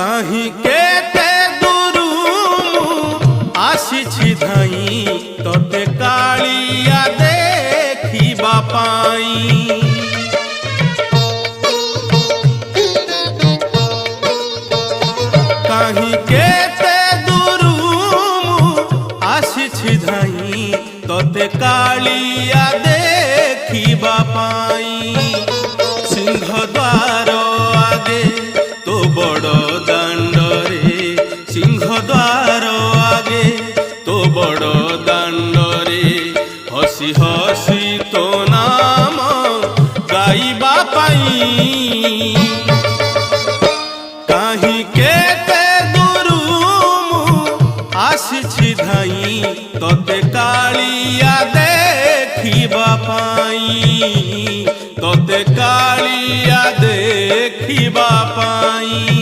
कहीं केते दूरू आसी धाई तोते कालिया देखिबा पाई। कहीं केते दूरू आसी धाई तोते कालिया देखिबा पाई। सिंहद्वार आगे तो बड़ दांडरे, सिंहद्वार आगे तो बड़ दांडरे हसी हसी तो नाम गाइबा पाई। कहीं केते दूरू आसी धाई तोते कालिया देखिबा पाई, तोते कालिया देखिबा पाई।